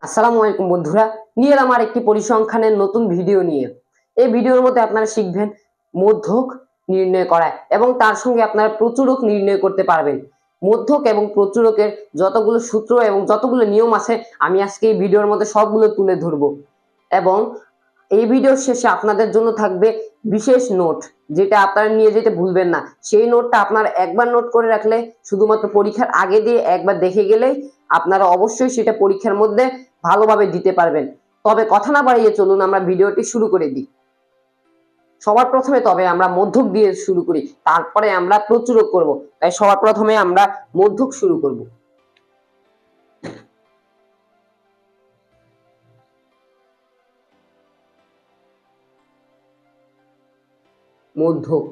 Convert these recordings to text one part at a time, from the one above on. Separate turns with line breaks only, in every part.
আসসালামু আলাইকুম বন্ধুরা, নিয়ে এলাম আর একটি পরিসংখ্যানের নতুন ভিডিও নিয়ে। এই ভিডিওর মধ্যে আপনারা শিখবেন মধ্যক নির্ণয় করা এবং তার সঙ্গে আপনারা প্রচুরক নির্ণয় করতে পারবেন। মধ্যক এবং প্রচুরকের যতগুলো সূত্র এবং যতগুলো নিয়ম আছে আমি আজকে এই ভিডিওর মধ্যে সবগুলো তুলে ধরবো এবং এই ভিডিওর শেষে আপনাদের জন্য থাকবে বিশেষ নোট, যেটা আপনারা নিয়ে যেতে ভুলবেন না। সেই নোটটা আপনারা একবার নোট করে রাখলে শুধুমাত্র পরীক্ষার আগে দিয়ে একবার দেখে গেলেই আপনারা অবশ্যই সেটা পরীক্ষার মধ্যে ভালোভাবে দিতে পারবেন। তবে কথা না বাড়িয়ে চলুন আমরা ভিডিওটি শুরু করে দিই। সবার প্রথমে তবে আমরা মধ্যক দিয়ে শুরু করি, তারপরে আমরা প্রচুরক করব। তাই সবার প্রথমে আমরা মধ্যক শুরু করব। মধ্যক,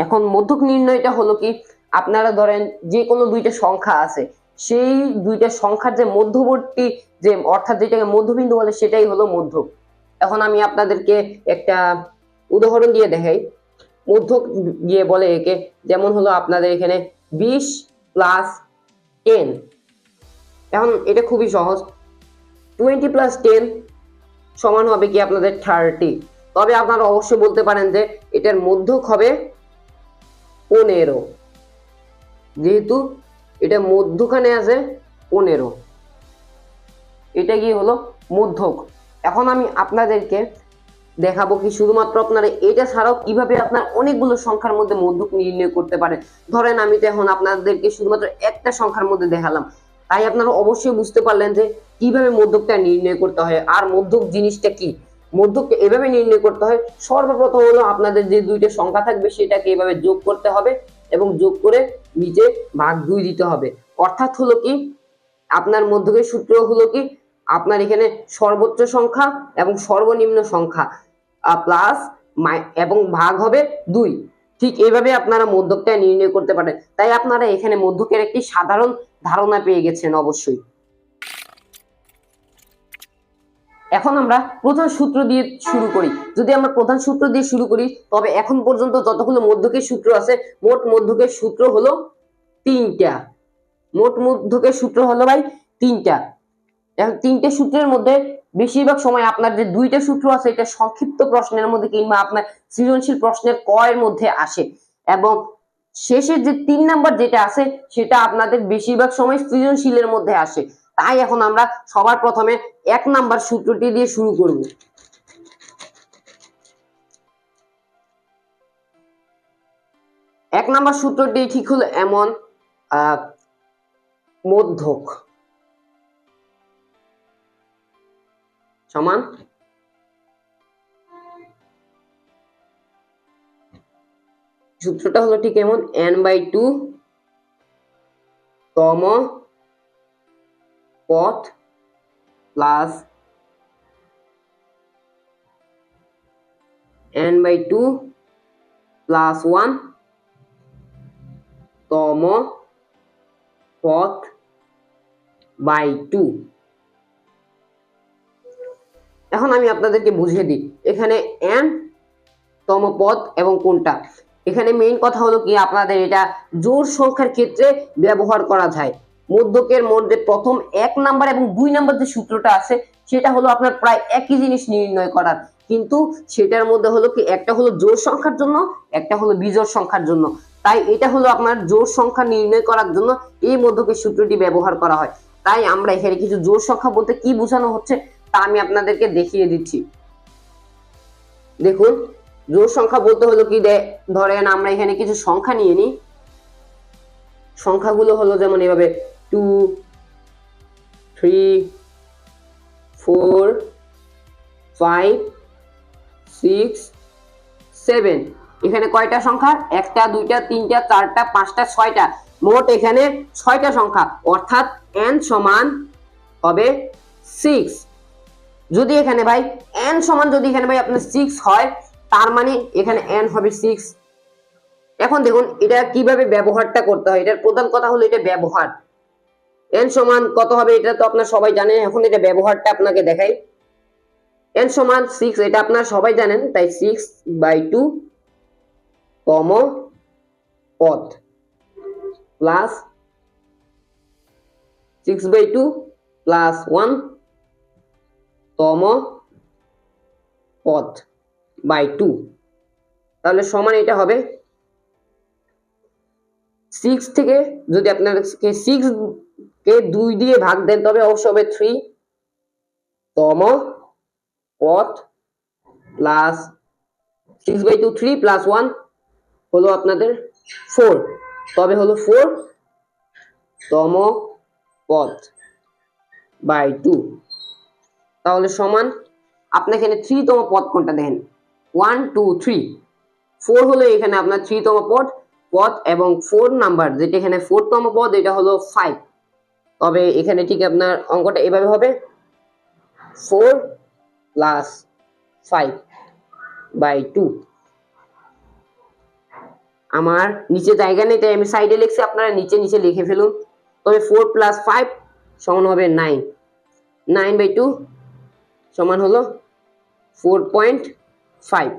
এখন মধ্যক নির্ণয়টা হলো কি, আপনারা ধরেন যে কোনো দুইটা সংখ্যা আছে, সেই দুইটা সংখ্যার যে মধ্যবর্তী, যে অর্থাৎ যেটাকে মধ্যবিন্দু বলে, সেটাই হলো মধ্যক। এখন আমি আপনাদেরকে একটা উদাহরণ দিয়ে দেখাই। মধ্যক দিয়ে বলে একে, যেমন হলো আপনাদের এখানে 20 প্লাস 10। এখন এটা খুবই সহজ, 20 প্লাস 10 সমান হবে কি আপনাদের 30। তবে আপনারা অবশ্যই বলতে পারেন যে এটার মধ্যক হবে 15, যেহেতু এটা মধ্যখানে আছে 15, এটা কি হলো মধ্যক। এখন আমি আপনাদেরকে দেখাবো কি শুধুমাত্র আপনারা এটা ছাড়াও কিভাবে আপনার অনেকগুলো সংখ্যার মধ্যে মধ্যক নির্ণয় করতে পারেন। ধরেন আমি তো এখন আপনাদেরকে শুধুমাত্র একটা সংখ্যার মধ্যে দেখালাম, তাই আপনারা অবশ্যই বুঝতে পারলেন যে কিভাবে মধ্যকটা নির্ণয় করতে হয় আর মধ্যক জিনিসটা কি। মধ্যকটা এভাবে নির্ণয় করতে হয়, সর্বপ্রথম হলো আপনাদের যে দুইটা সংখ্যা থাকবে সেটাকে এভাবে যোগ করতে হবে এবং যোগ করে নিচে ভাগ 2 দিতে হবে। অর্থাৎ হলো কি, আপনার মধ্যকের সূত্র হলো কি, আপনার এখানে সর্বোচ্চ সংখ্যা এবং সর্বনিম্ন সংখ্যা প্লাস এবং ভাগ হবে 2। ঠিক এইভাবে আপনারা মধ্যকটা নির্ণয় করতে পারেন। তাই আপনারা এখানে মধ্যকের একটি সাধারণ ধারণা পেয়ে গেছেন অবশ্যই। এখন আমরা প্রধান সূত্র দিয়ে শুরু করি। যদি আমরা প্রধান সূত্র দিয়ে শুরু করি, তবে এখন পর্যন্ত যতগুলো মধ্যকের সূত্র আছে, মোট মধ্যকের সূত্র হলো 3টা। মোট মধ্যকের সূত্র হলো ভাই 3টা। এখন 3টে সূত্রের মধ্যে বেশিরভাগ সময় আপনার যে 2টা সূত্র আছে এটা সংক্ষিপ্ত প্রশ্নের মধ্যে কিংবা আপনার সৃজনশীল প্রশ্নের ক এর মধ্যে আসে, এবং শেষের যে 3 নাম্বার যেটা আছে সেটা আপনাদের বেশিরভাগ সময় সৃজনশীলের মধ্যে আসে। তাই এখন আমরা সবার প্রথমে 1 নাম্বার সূত্রটি দিয়ে শুরু করব। 1 নাম্বার সূত্রটি ঠিক হলো এমন, মধ্যক সমান সূত্রটা হলো ঠিক এমন, n/2 তম পথ প্লাস n/2 প্লাস 1 তম পথ বাই 2। এখন আমি আপনাদেরকে বুঝিয়ে দিই এখানে n তম পদ এবং কোনটা। এখানে মেইন কথা হলো কি, আপনাদের এটা জোড় সংখ্যার ক্ষেত্রে ব্যবহার করা যায়। মধ্যকের মধ্যে প্রথম 1 নাম্বার এবং 2 নাম্বার যে সূত্রটা আছে সেটা হলো আপনার প্রায় একই জিনিস নির্ণয় করার, কিন্তু সেটার মধ্যে হলো কি, একটা হলো জোড় সংখ্যার জন্য, একটা হলো বিজোড় সংখ্যার জন্য। তাই এটা হলো আপনার জোড় সংখ্যা নির্ণয় করার জন্য এই মধ্যকের সূত্রটি ব্যবহার করা হয়। তাই আমরা এখানে কিছু জোড় সংখ্যা বলতে কি বোঝানো হচ্ছে তা আমি আপনাদেরকে দেখিয়ে দিচ্ছি। দেখুন, জোড় সংখ্যা বলতে হলো কি, ধরেন আমরা এখানে কিছু সংখ্যা নিয়ে নিই। সংখ্যাগুলো হলো যেমন এভাবে 2 3 4 5 6 7। এখানে কয়টা সংখ্যা? একটা, দুইটা, তিনটা, চারটা, পাঁচটা, ছয়টা। মোট এখানে 6টা সংখ্যা, অর্থাৎ n সমান হবে 6। যদি এখানে ভাই n সমান যদি এখানে ভাই আপনার 6 হয়, তার মানে এখানে n হবে 6। এখন দেখুন এটা কিভাবে ব্যবহারটা করতে হয়। এটার প্রধান কথা হলো এটা ব্যবহার। n সমান কত হবে এটা তো আপনারা সবাই জানেন, এখন এটা ব্যবহারটা আপনাকে দেখাই। n সমান 6 এটা আপনারা সবাই জানেন, তাই 6/2 তম পদ প্লাস 6/2 প্লাস 1 তম পদ বাই 2, তাহলে সমান এটা হবে 6 থেকে যদি আপনাদেরকে 6 কে 2 দিয়ে ভাগ দেন তবে অবশ্য হবে 3 তম পদ প্লাস 6/2 3 প্লাস 1 হলো আপনাদের 4, তবে হলো 4 তম পদ বাই 2, তাহলে সমান আপনি এখানে 3 তম পদ কোনটা দেখেন 1 2 3, 4 হলো এখানে আপনার 3 তম পদ এবং 4 নাম্বার যেটা এখানে 4 তম পদ এটা হলো 5, তবে এখানে ঠিক আপনার অঙ্কটা এভাবে হবে 4 প্লাস 5/2, আমার নিচে জায়গা নেই তাই আমি সাইডে লিখছি, আপনারা নিচে নিচে লিখে ফেলুন, তবে 4 প্লাস 5 সমান হবে 9, 9/2 সমান হলো 4.5,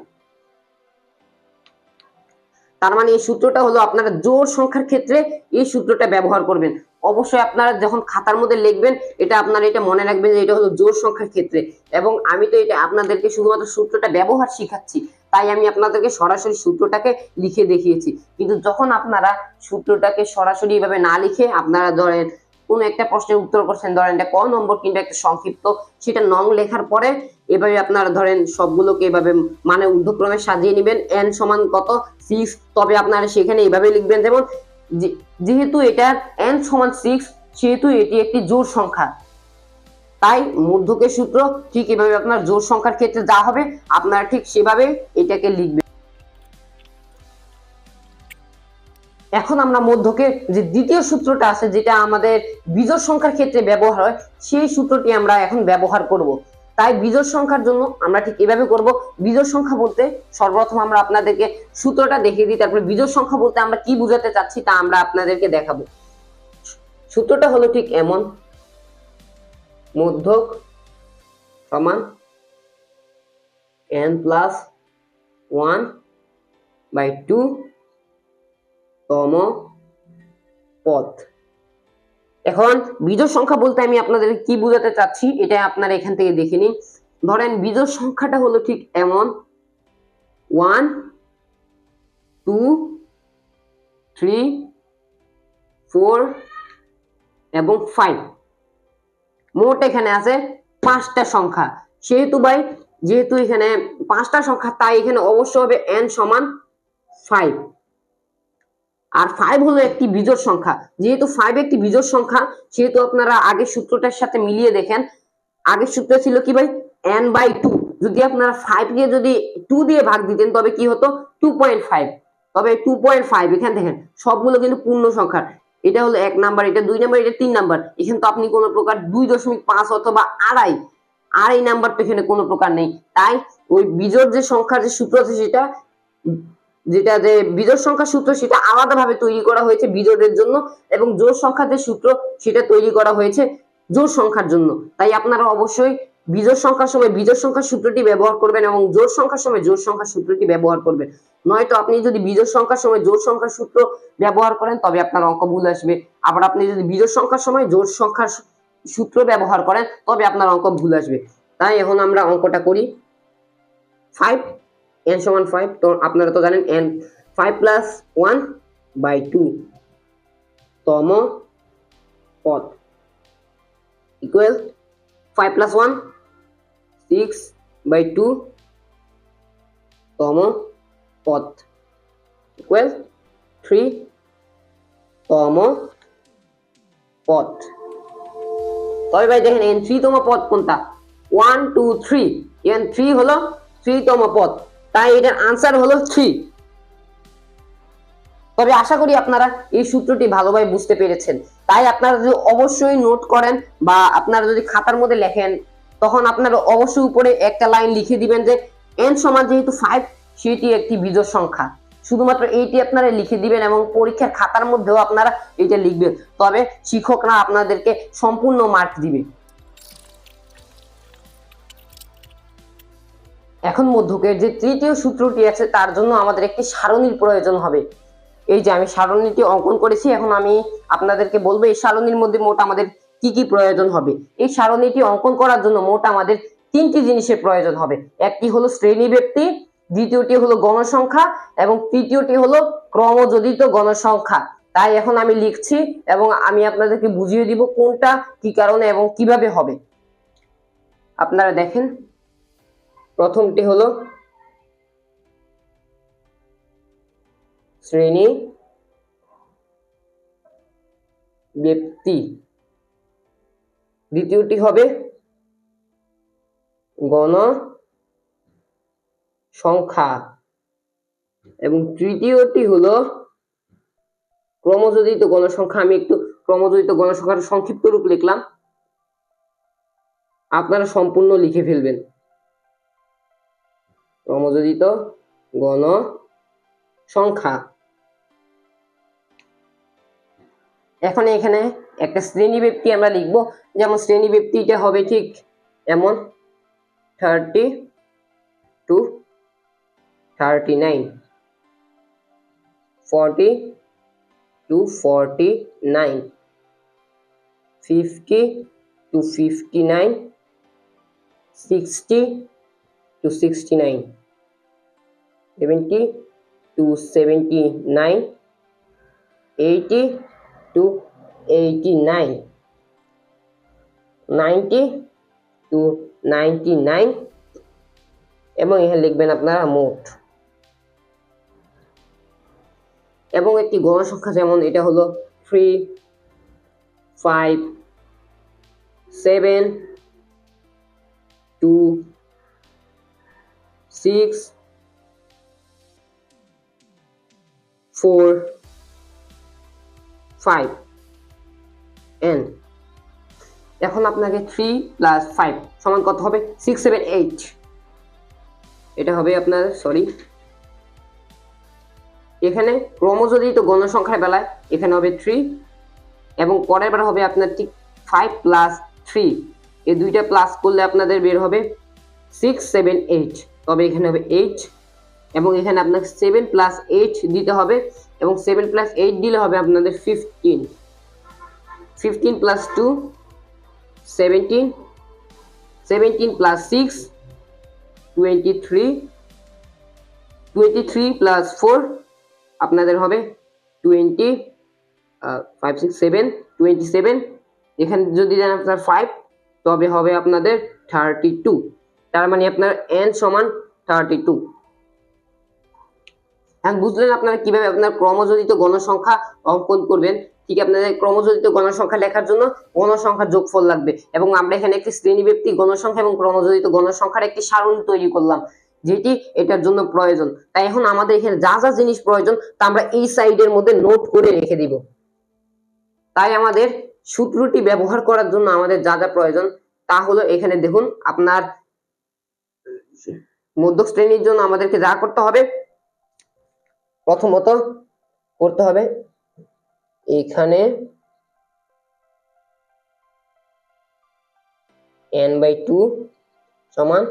তার মানে এই সূত্রটা হলো আপনারা জোড় সংখ্যার ক্ষেত্রে এই সূত্রটা ব্যবহার করবেন। অবশ্যই আপনারা যখন খাতার মধ্যে লিখবেন এটা আপনারা এটা মনে রাখবেন যে এটা হলো জোড় সংখ্যার ক্ষেত্রে, এবং আমি তো এটা আপনাদেরকে শুধুমাত্র সূত্রটা ব্যবহার শিখাচ্ছি, তাই আমি আপনাদেরকে সরাসরি সূত্রটাকে লিখে দেখিয়েছি। কিন্তু যখন আপনারা সূত্রটাকে সরাসরি এভাবে না লিখে আপনারা ধরেন কোন একটা প্রশ্নের উত্তর করছেন, ধরেন এটা ক নম্বর কিন্তু একটা সংক্ষিপ্ত, সেটা নং লেখার পরে এভাবে আপনারা ধরেন সবগুলোকে এভাবে মানে ঊর্ধ্বক্রমে সাজিয়ে নেবেন n সমান কত 6, তবে আপনারা সেখানে এভাবে লিখবেন যেমন যেহেতু এটা n সমান 6 সেহেতু এটি একটি জোড় সংখ্যা, তাই মধ্যকের সূত্র ঠিক এভাবে আপনার জোড় সংখ্যার ক্ষেত্রে যা হবে আপনারা ঠিক সেভাবে এটাকে লিখবেন। এখন আমরা মধ্যকের যে দ্বিতীয় সূত্রটা আছে যেটা আমাদের বিজোড় সংখ্যার ক্ষেত্রে ব্যবহার হয় সেই সূত্রটি আমরা এখন ব্যবহার করব। তাই বিজোড় সংখ্যার জন্য আমরা ঠিক এভাবে করব। বিজোড় সংখ্যা বলতে সর্বপ্রথম আমরা আপনাদেরকে সূত্রটা দেখিয়ে দিই, তারপরে বিজোড় সংখ্যা বলতে আমরা কি বোঝাতে চাচ্ছি তা আমরা আপনাদেরকে দেখাবো। সূত্রটা হলো ঠিক এমন, মধ্যক সমান n+1/2 তম পদ। এখন বিজোড় সংখ্যা বলতে আমি আপনাদের কি বোঝাতে চাচ্ছি এটা আপনারা এখান থেকে দেখে নিন। ধরেন বিজোড় সংখ্যাটা হলো ঠিক এমন 1 2 3 4 এবং 5, মোট এখানে আছে 5টা সংখ্যা, যেহেতু এখানে 5টা সংখ্যা তাই এখানে অবশ্য হবে n সমান 5, আর 5 হলো একটি বিজোড় সংখ্যা, যেহেতু 5 একটি বিজোড় সংখ্যা সেহেতু আপনারা আগের সূত্রটার সাথে মিলিয়ে দেখেন, আগের সূত্র ছিল কি ভাই n/2, যদি আপনারা 5 কে যদি 2 দিয়ে ভাগ দিতেন তবে কি হতো 2.5, তবে 2.5 এখান দেখেন সবগুলো কিন্তু পূর্ণ সংখ্যা, এটা হলো 1 নাম্বার, এটা 2 নাম্বার, এটা 3 নাম্বার, এখানে তো আপনি কোনো প্রকার 2.5 অথবা আড়াই নাম্বার তো এখানে কোনো প্রকার নেই, তাই ওই বিজোড় যে সংখ্যার যে সূত্র আছে যেটা যে বিজোড় সংখ্যার সূত্র সেটা আলাদাভাবে তৈরি করা হয়েছে বিজোড়ের জন্য, এবং জোড় সংখ্যার যে সূত্র সেটা তৈরি করা হয়েছে জোড় সংখ্যার জন্য। তাই আপনারা অবশ্যই বিজোড় সংখ্যার সময় বিজোড় সংখ্যার সূত্রটি ব্যবহার করবেন এবং জোড় সংখ্যার সময় জোড় সংখ্যার সূত্রটি ব্যবহার করবেন, নয়তো আপনি যদি বিজোড় সংখ্যার সময় জোড় সংখ্যার সূত্র ব্যবহার করেন তবে আপনার অঙ্ক ভুল আসবে, আবার আপনি যদি বিজোড় সংখ্যার সময় জোড় সংখ্যার সূত্র ব্যবহার করেন তবে আপনার অঙ্ক ভুল আসবে। তাই এখন আমরা অঙ্কটা করি। 5 n সমান 5, তো আপনারা তো জানেন n 5 + 1/2 তম পদ ইকুয়াল 5 + 1 6/2 তম পদ ইকুয়াল 3 তম পদ। তবে ভাই দেখেন n 3 তম পদ কোনটা 1 2 3, n 3 হলো 3 তম পদ, তাই এটার আনসার হলো 3। তবে আশা করি আপনারা এই সূত্রটি ভালোভাবে বুঝতে পেরেছেন, তাই আপনারা যদি অবশ্যই নোট করেন বা আপনারা যদি খাতার মধ্যে লেখেন তখন আপনারা অবশ্যই উপরে একটা লাইন লিখে দিবেন যে n সমান যেহেতু 5 সেটি একটি বিজোড় সংখ্যা, শুধুমাত্র এইটি আপনারা লিখে দিবেন এবং পরীক্ষার খাতার মধ্যেও আপনারা এটা লিখবেন, তবে শিক্ষকরা আপনাদেরকে সম্পূর্ণ মার্ক দিবে। এখন মধ্যকের যে তৃতীয় সূত্রটি আছে তার জন্য আমাদের একটি সারণীর প্রয়োজন হবে। এই যে আমি সারণীটি অঙ্কন করেছি, এখন আমি আপনাদেরকে বলবো এই সারণীর মধ্যে মোট আমাদের কি কি প্রয়োজন হবে। এই সারণীটি অঙ্কন করার জন্য মোট আমাদের তিনটি জিনিসের প্রয়োজন হবে। একটি হলো শ্রেণী ব্যক্তি, দ্বিতীয়টি হলো গণসংখ্যা এবং তৃতীয়টি হলো ক্রমযোজিত গণসংখ্যা। তাই এখন আমি লিখছি এবং আমি আপনাদেরকে বুঝিয়ে দিব কোনটা কি কারণে এবং কিভাবে হবে। আপনারা দেখেন, প্রথমটি হলো শ্রেণী ব্যক্তি, দ্বিতীয়টি হবে গণসংখ্যা এবং তৃতীয়টি হলো ক্রমযোজিত গণসংখ্যা। আমি একটু ক্রমযোজিত গণসংখ্যার সংক্ষিপ্ত রূপ লিখলাম, আপনারা সম্পূর্ণ লিখে ফেলবেন। ক্রমযোজিত গণসংখ্যা। এখন এখানে একটা শ্রেণী ব্যক্তি আমরা লিখবো, যেমন শ্রেণী ব্যক্তিটা হবে ঠিক এমন 30 to 39, 40 to 49, 50 to 59, 60 to 69, 70 to 79, 80 to 89, 90 to 99 এবং এখানে লিখবেন আপনারা মোট। এবং একটি গণসংখ্যা যেমন এটা হলো 3, 5, 7, 2, 6, 4, 5 n। এখন আপনাকে 3 + 5 সমান কত হবে? 6, 7, 8। এটা হবে আপনার এখানে ক্রমযোজিত গণসংখ্যার বেলায় এখানে হবে 3 এবং পরের বার হবে আপনার ঠিক 5 + 3, এই দুইটা প্লাস করলে আপনাদের বের হবে 6, 7, 8। তবে এখানে হবে 8 এবং এখানে আপনাকে 7 + 8 দিতে হবে এবং 7 + 8 দিলে হবে আপনাদের 15, 15 + 2 17, 17 + 6 23, 23 + 4 আপনাদের হবে 20, 5, 6, 7, 27। এখানে যদি দেন আপনার 5 তবে হবে আপনাদের 32। তার মানে আপনার n সমান 32। এখন বুঝলেন আপনারা কিভাবে আপনার ক্রমযোজিত গণসংখ্যা অঙ্কন করবেন। ঠিক আপনাদের ক্রমযোজিত গণসংখ্যা লেখার জন্য গণসংখ্যার যোগফল লাগবে এবং আমরা এখানে একটি শ্রেণীব্যক্তি গণসংখ্যা এবং ক্রমযোজিত গণসংখ্যার একটি সারণী তৈরি করলাম, যেটি এটার জন্য প্রয়োজন। তাই এখন আমাদের এখানে যা যা জিনিস প্রয়োজন তা আমরা এই সাইডের মধ্যে নোট করে রেখে দিব। তাই আমাদের সূত্রটি ব্যবহার করার জন্য আমাদের যা যা প্রয়োজন তা হলো, এখানে দেখুন আপনার মধ্যক শ্রেণীর জন্য আমাদেরকে যা করতে হবে, প্রথমত করতে হবে এখানে n/2 সমান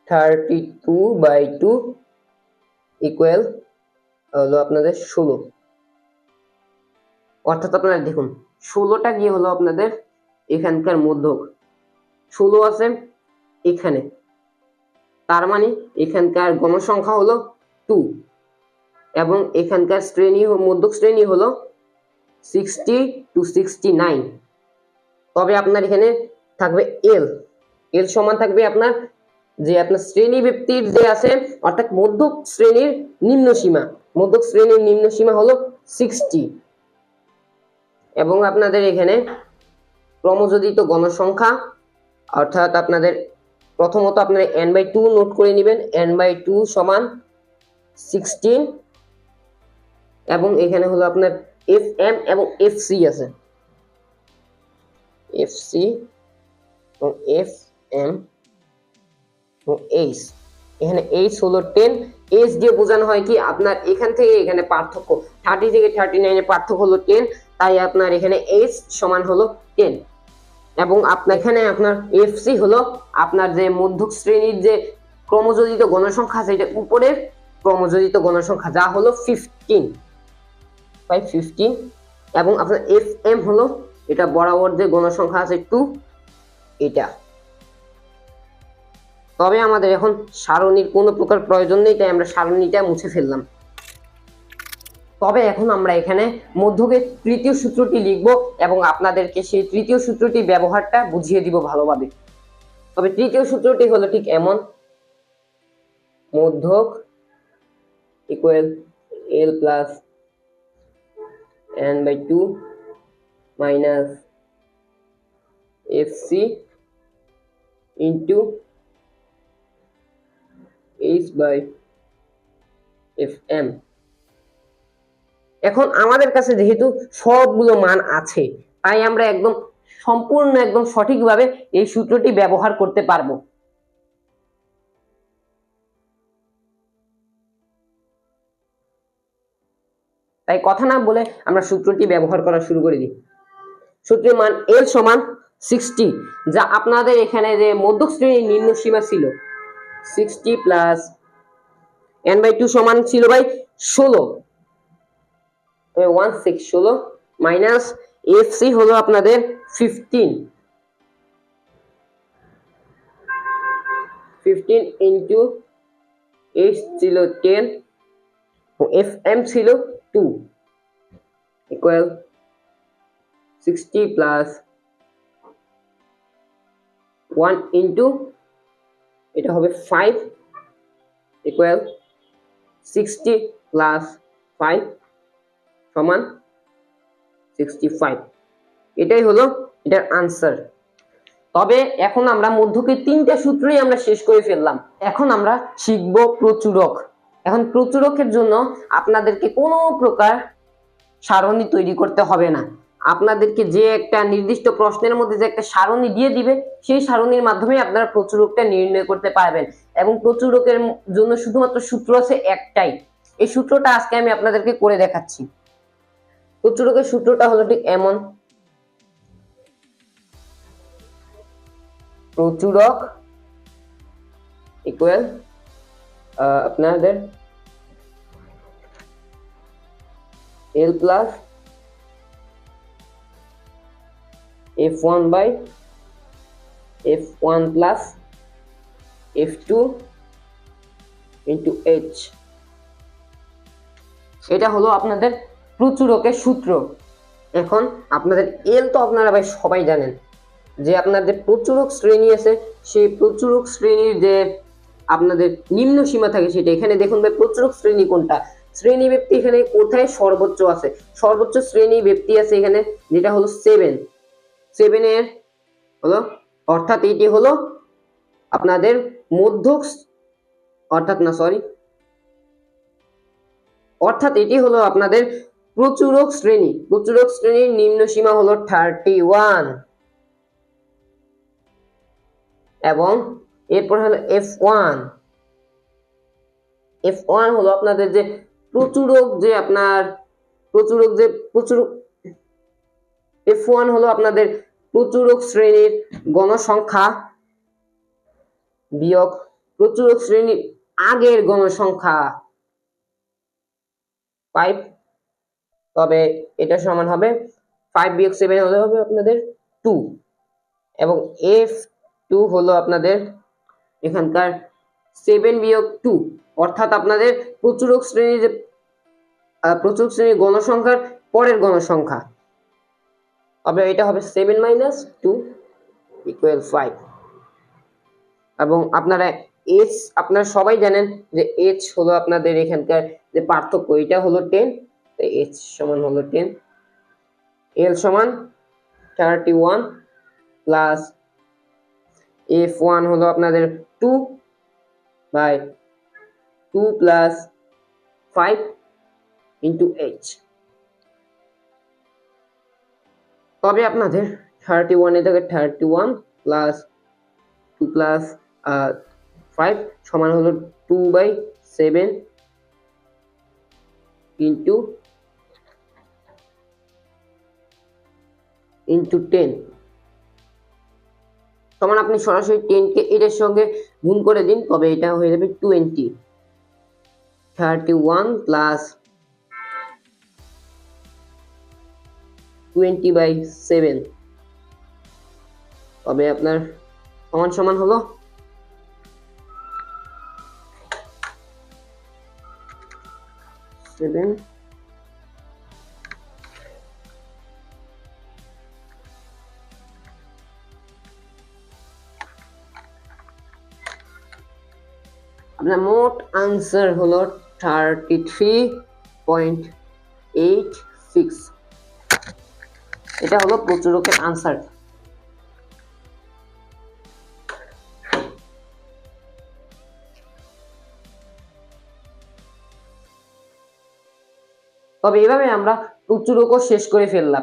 32/2 ইকুয়াল হলো আপনাদের 16। অর্থাৎ আপনারা দেখুন 16টা গিয়ে হলো আপনাদের এখানকার মধ্যক, 16 আছে এখানে, তার মানে এখানকার গণসংখ্যা হলো 2 এবং এখানকার শ্রেণী মধ্যক শ্রেণী হলো 60 to 69। তবে আপনার এখানে থাকবে এল সমান থাকবে আপনার যে আপনার শ্রেণী ব্যক্তির যে আছে অর্থাৎ মধ্যক শ্রেণীর নিম্ন সীমা, মধ্যক শ্রেণীর নিম্ন সীমা হলো 60। এবং আপনাদের এখানে ক্রমযোজিত গণসংখ্যা অর্থাৎ আপনাদের প্রথমত আপনারা n/2 নোট করে নেবেন, n/2 সমান 16 এবং এখানে হলো আপনার fm এবং fc আছে, fc এবং fm এবং h। এখানে h হলো 10, h দিয়ে বোঝানো হয় কি আপনার এখান থেকে এখানে পার্থক্য 30 থেকে 39 এর পার্থক্য হলো 10, তাই আপনার এখানে h সমান হলো 10 এবং আপনার এখানে আপনার fc হলো আপনার যে মধ্যক শ্রেণীর যে ক্রমযোজিত গণসংখ্যা আছে এটা উপরের ক্রমযোজিত গণসংখ্যা যা হলো 15 এবং আপনার fm হলো এটা বরাবর যে গণসংখ্যা আছে 2 এটা। তবে আমাদের এখন সারণীর কোনো প্রকার প্রয়োজন নেই, তাই আমরা সারণীটা মুছে ফেললাম। তবে এখন আমরা এখানে মধ্যকের তৃতীয় সূত্রটি লিখব এবং আপনাদেরকে সেই তৃতীয় সূত্রটি ব্যবহারটা বুঝিয়ে দিব ভালোভাবে। তবে তৃতীয় সূত্রটি হলো ঠিক এমন, মধ্যক equal L plus n/2 minus FC into H/Fm। এখন আমাদের কাছে যেহেতু সবগুলো মান আছে, তাই আমরা একদম সম্পূর্ণ একদম সঠিকভাবে এই সূত্রটি ব্যবহার করতে পারবো। তাই কথা না বলে আমরা সূত্রটি ব্যবহার করা শুরু করে দিই। সূত্রের মান L সমান 60, যা আপনাদের এখানে যে মধ্যক শ্রেণীর নিম্ন সীমা ছিল 60 প্লাস n/2 সমান ছিল ভাই 16, 16 মাইনাস FC হলো আপনাদের 15 ইন্টু H ছিল 10 ও FM ছিল 2 ইকুয়াল 60 প্লাস 1 ইন্টু এটা হবে 5 ইকুয়াল 60 প্লাস 5 সমান 65। এটাই হলো এটার আনসার। তবে এখন আমরা মধ্যকের তিনটা সূত্রই আমরা শেষ করে ফেললাম। এখন আমরা শিখব প্রচুরক। এখন প্রচুরকের জন্য আপনাদেরকে কোনো প্রকার সারণী তৈরি করতে হবে না। আপনাদেরকে যে একটা নির্দিষ্ট প্রশ্নের মধ্যে যে একটা সারণী দিয়ে দিবে, সেই সারণীর মাধ্যমে আপনারা প্রচুরকটা নির্ণয় করতে পারবেন। এবং প্রচুরকের জন্য শুধুমাত্র সূত্র আছে একটাই। এই সূত্রটা আজকে আমি আপনাদেরকে করে দেখাচ্ছি। প্রচুরকের সূত্রটা হলো ঠিক এমন, প্রচুরক ইকুয়াল আপনাদের L plus F1 by F1 plus F2 into H। এটা হলো আপনাদের প্রচুরকের সূত্র। এখন আপনাদের L তো আপনারা ভাই সবাই জানেন, যে আপনাদের প্রচুরক শ্রেণী আছে, সেই প্রচুরক শ্রেণীর যে আপনাদের নিম্ন সীমা থাকে সেটা এখানে দেখুন ভাই, প্রচুরক শ্রেণী কোনটা, শ্রেণী ব্যক্তি এখানে কোথায় সর্বোচ্চ আছে, সর্বোচ্চ শ্রেণী ব্যক্তি আছে এখানে, যেটা হলো 7 এর হলো, অর্থাৎ এটি হলো আপনাদের মধ্যক, অর্থাৎ এটি হলো আপনাদের প্রচুরক শ্রেণী। প্রচুরক শ্রেণীর নিম্ন সীমা হলো 31 এবং এরপর হলো F1 হলো আপনাদের যে প্রচুরক, যে আপনার প্রচুরক F1 হলো আপনাদের প্রচুরক শ্রেণীর গণসংখ্যা বিয়োগ প্রচুরক শ্রেণীর আগের গণসংখ্যা 5। তবে এটা সমান হবে 5 বিয়োগ 7 হলে হবে আপনাদের 2 এবং F2 হলো আপনাদের এখানকার 7 বিয়োগ 2, অর্থাৎ আপনাদের প্রচুরক শ্রেণীর যে প্রচুরক শ্রেণীর গণসংখ্যার পরের গণসংখ্যা, তবে এটা হবে 7 মাইনাস 2 ইকুয়াল 5। এবং আপনারা H আপনারা সবাই জানেন যে H হলো আপনাদের এখানকার যে পার্থক্য, এটা হলো 10, তাই H সমান হলো 10। L সমান 31 প্লাস F1 হলো আপনাদের 2 বাই 2 প্লাস 5 ইন্টু H। তবে আপনাদের 31 এর জায়গায় 31 প্লাস 2 প্লাস 5 সমান হলো 2 বাই 7 ইন্টু 10 সমান, আপনি সরাসরি 10 কে এটার সঙ্গে গুণ করে দিন, তবে এটা হয়ে যাবে 20। 31 প্লাস 20/7, তবে আপনার সমান সমান হলো 7। আপনার মোট আনসার হলো 33.86। এটা হলো প্রচুরকের আনসার। তবে এভাবে আমরা প্রচুরকও শেষ করে ফেললাম।